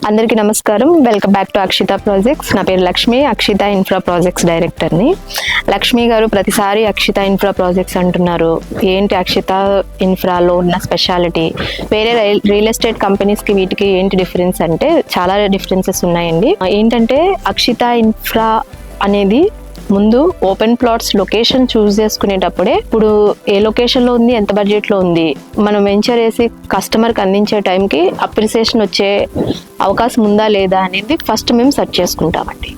అందరికీ నమస్కారం. Welcome back to Akshita projects. నా పేరు లక్ష్మి, అక్షిత ఇన్ఫ్రా ప్రాజెక్ట్స్ డైరెక్టర్ని. లక్ష్మి గారు ప్రతిసారి అక్షిత ఇన్ఫ్రా ప్రాజెక్ట్స్ అంటున్నారు. ఏంటి అక్షిత ఇన్ఫ్రాలో ఉన్న స్పెషాలిటీ, వేరే రియల్ ఎస్టేట్ కంపెనీస్కి వీటికి ఏంటి డిఫరెన్స్ అంటే చాలా డిఫరెన్సెస్ ఉన్నాయండి. ఏంటంటే అక్షిత ఇన్ఫ్రా అనేది ముందు ఓపెన్ ప్లాట్స్ లొకేషన్ చూస్ చేసుకునేటప్పుడే ఇప్పుడు ఏ లొకేషన్లో ఉంది, ఎంత బడ్జెట్లో ఉంది, మనం వెంచర్ వేసి కస్టమర్కి అందించే టైంకి అప్రిసియేషన్ వచ్చే అవకాశం ఉందా లేదా అనేది ఫస్ట్ మేము సెర్చ్ చేసుకుంటామండి.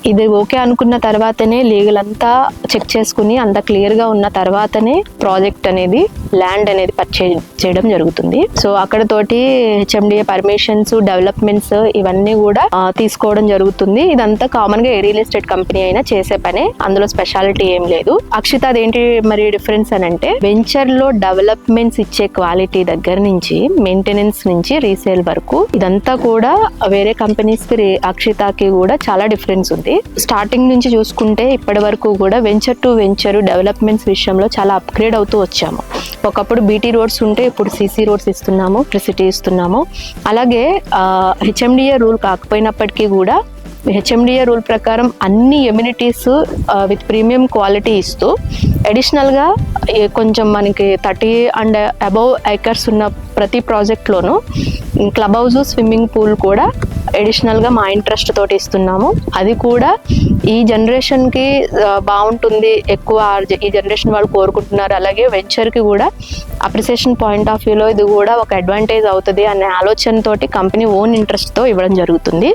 ఇది ఓకే అనుకున్న తర్వాతనే లీగల్ అంతా చెక్ చేసుకుని అంత క్లియర్గా ఉన్న తర్వాతనే ప్రాజెక్ట్ అనేది ల్యాండ్ అనేది పర్చేజ్ చేయడం జరుగుతుంది. సో అక్కడతోటి హెచ్ఎండిఏ పర్మిషన్స్, డెవలప్మెంట్స్ ఇవన్నీ కూడా తీసుకోవడం జరుగుతుంది. ఇదంతా కామన్గా ఏ రియల్ ఎస్టేట్ కంపెనీ అయినా చేసే పనే, అందులో స్పెషాలిటీ ఏం లేదు. అక్షిత అదేంటి మరి డిఫరెన్స్ అని అంటే వెంచర్లో డెవలప్మెంట్స్ ఇచ్చే క్వాలిటీ దగ్గర నుంచి మెయింటెనెన్స్ నుంచి రీసేల్ వరకు ఇదంతా కూడా వేరే కంపెనీస్కి అక్షితకి కూడా చాలా డిఫరెన్స్ ఉంది. స్టార్టింగ్ నుంచి చూసుకుంటే ఇప్పటి వరకు కూడా వెంచర్ టు వెంచర్ డెవలప్మెంట్స్ విషయంలో చాలా అప్గ్రేడ్ అవుతూ వచ్చాము. ఒకప్పుడు బీటీ రోడ్స్ ఉంటే ఇప్పుడు సీసీ రోడ్స్ ఇస్తున్నాము, ఎలక్ట్రిసిటీ ఇస్తున్నాము. అలాగే హెచ్ఎండిఏ రూల్ కాకపోయినప్పటికీ కూడా హెచ్ఎండిఏ రూల్ ప్రకారం అన్ని ఎమ్యూనిటీస్ విత్ ప్రీమియం క్వాలిటీ ఇస్తూ అడిషనల్గా కొంచెం మనకి 30 అండ్ అబవ్ ఏకర్స్ ఉన్న ప్రతి ప్రాజెక్ట్లోనూ క్లబ్ హౌస్, స్విమ్మింగ్ పూల్ కూడా అడిషనల్గా మా ఇంట్రెస్ట్ తోటి ఇస్తున్నాము. అది కూడా ఈ జనరేషన్కి బాగుంటుంది, ఎక్కువ ఈ జనరేషన్ వాళ్ళు కోరుకుంటున్నారు. అలాగే వెంచర్కి కూడా అప్రిసియేషన్ పాయింట్ ఆఫ్ వ్యూలో ఇది కూడా ఒక అడ్వాంటేజ్ అవుతుంది అనే ఆలోచనతోటి కంపెనీ ఓన్ ఇంట్రెస్ట్తో ఇవ్వడం జరుగుతుంది.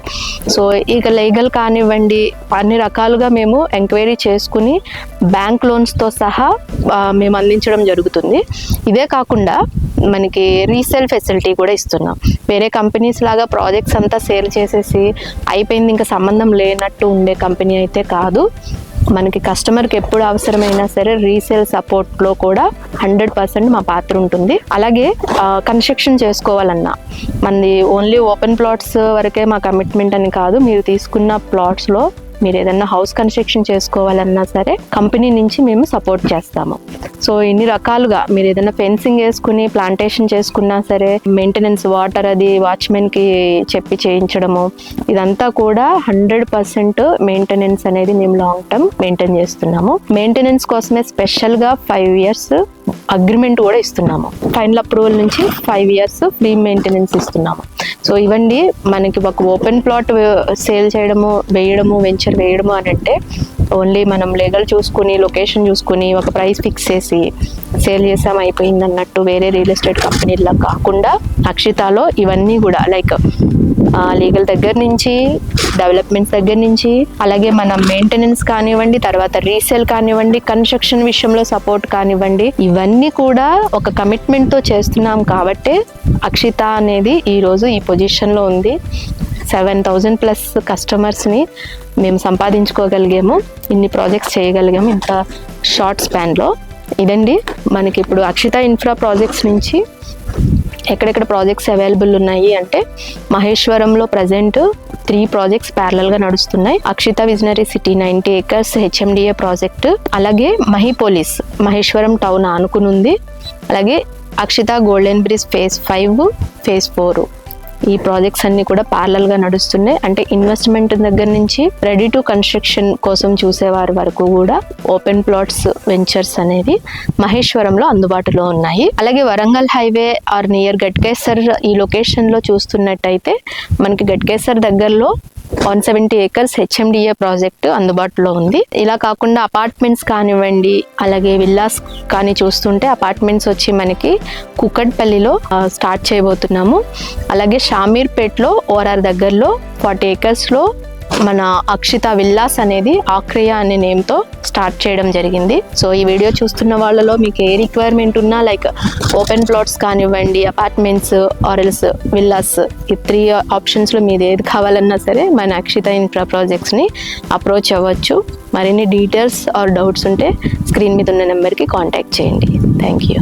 సో ఇక లీగల్ కానివ్వండి, అన్ని రకాలుగా మేము ఎంక్వైరీ చేసుకుని బ్యాంక్ లోన్స్తో సహా మేము అందించడం జరుగుతుంది. ఇదే కాకుండా మనకి రీసేల్ ఫెసిలిటీ కూడా ఇస్తున్నాం. వేరే కంపెనీస్ లాగా ప్రాజెక్ట్స్ అంతా సేల్ చేసేసి అయిపోయింది ఇంకా సంబంధం లేనట్టు ఉండే కంపెనీ అయితే కాదు. మనకి కస్టమర్కి ఎప్పుడు అవసరమైనా సరే రీసేల్ సపోర్ట్లో కూడా 100% మా పాత్ర ఉంటుంది. అలాగే కన్స్ట్రక్షన్ చేసుకోవాలన్నా మనది ఓన్లీ ఓపెన్ ప్లాట్స్ వరకే మా కమిట్మెంట్ అని కాదు. మీరు తీసుకున్న ప్లాట్స్లో మీరు ఏదైనా హౌస్ కన్స్ట్రక్షన్ చేసుకోవాలన్నా సరే కంపెనీ నుంచి మేము సపోర్ట్ చేస్తాము. సో ఇన్ని రకాలుగా మీరు ఏదైనా ఫెన్సింగ్ వేసుకుని ప్లాంటేషన్ చేసుకున్నా సరే మెయింటెనెన్స్, వాటర్ అది వాచ్మెన్కి చెప్పి చేయించడము, ఇదంతా కూడా 100% మెయింటెనెన్స్ అనేది మేము లాంగ్ టర్మ్ మెయింటైన్ చేస్తున్నాము. మెయింటెనెన్స్ కోసమే స్పెషల్గా 5 years అగ్రిమెంట్ కూడా ఇస్తున్నాము. ఫైనల్ అప్రూవల్ నుంచి 5 years ఫ్రీ మెయింటెనెన్స్ ఇస్తున్నాము. సో ఇవన్నీ మనకి ఒక ఓపెన్ ప్లాట్ సేల్ చేయడము, వేయడము, వెంచర్ వేయడము అని అంటే ఓన్లీ మనం లీగల్ చూసుకుని లొకేషన్ చూసుకుని ఒక ప్రైస్ ఫిక్స్ చేసి సేల్ చేసాం అయిపోయింది అన్నట్టు వేరే రియల్ ఎస్టేట్ కంపెనీలా కాకుండా అక్షితలో ఇవన్నీ కూడా లైక్ లీగల్ దగ్గర నుంచి, డెవలప్మెంట్స్ దగ్గర నుంచి, అలాగే మన మెయింటెనెన్స్ కానివ్వండి, తర్వాత రీసేల్ కానివ్వండి, కన్స్ట్రక్షన్ విషయంలో సపోర్ట్ కానివ్వండి, ఇవన్నీ కూడా ఒక కమిట్మెంట్తో చేస్తున్నాం. కాబట్టి అక్షిత అనేది ఈరోజు ఈ పొజిషన్లో ఉంది. 7,000+ కస్టమర్స్ని మేము సంపాదించుకోగలిగాము, ఇన్ని ప్రాజెక్ట్స్ చేయగలిగాము ఇంత షార్ట్ స్పాన్లో. ఇదండి మనకి ఇప్పుడు అక్షిత ఇన్ఫ్రా ప్రాజెక్ట్స్ నుంచి ఎక్కడెక్కడ ప్రాజెక్ట్స్ అవైలబుల్ ఉన్నాయి అంటే మహేశ్వరంలో ప్రజెంట్ 3 ప్రాజెక్ట్స్ ప్యారలల్గా నడుస్తున్నాయి. Akshita visionary city 90 acres HMDA project, అలాగే మహిపోలిస్ మహేశ్వరం టౌన్ ఆనుకునుంది, అలాగే Akshita golden bridge phase 5, phase 4 ఈ ప్రాజెక్ట్స్ అన్ని కూడా ప్యారలల్గా నడుస్తున్నాయి. అంటే ఇన్వెస్ట్మెంట్ దగ్గర నుంచి రెడీ టు కన్స్ట్రక్షన్ కోసం చూసేవారి వరకు కూడా ఓపెన్ ప్లాట్స్ వెంచర్స్ అనేవి మహేశ్వరంలో అందుబాటులో ఉన్నాయి. అలాగే Warangal highway or near Ghatkesar ఈ లొకేషన్లో చూస్తున్నట్టయితే మనకి గట్కేసర్ దగ్గరలో 170 acres హెచ్ఎండిఏ ప్రాజెక్ట్ అందుబాటులో ఉంది. ఇలా కాకుండా అపార్ట్మెంట్స్ కానివ్వండి, అలాగే విల్లాస్ కానీ చూస్తుంటే అపార్ట్మెంట్స్ వచ్చి మనకి కుక్కట్పల్లిలో స్టార్ట్ చేయబోతున్నాము. అలాగే షామీర్పేట్లో ఓఆర్ఆర్ దగ్గరలో 40 acresలో మన అక్షిత విల్లాస్ అనేది ఆక్రియా అనే నేమ్తో స్టార్ట్ చేయడం జరిగింది. సో ఈ వీడియో చూస్తున్న వాళ్ళలో మీకు ఏ రిక్వైర్మెంట్ ఉన్నా లైక్ ఓపెన్ ప్లాట్స్ కానివ్వండి, అపార్ట్మెంట్స్ ఆర్ఎల్స్ విల్లాస్, ఈ 3 ఆప్షన్స్లో మీరు ఏది కావాలన్నా సరే మన అక్షిత ఇన్ఫ్రా ప్రాజెక్ట్స్ని అప్రోచ్ అవ్వచ్చు. మరిన్ని డీటెయిల్స్ ఆర్ డౌట్స్ ఉంటే స్క్రీన్ మీద ఉన్న నెంబర్కి కాంటాక్ట్ చేయండి. Thank you.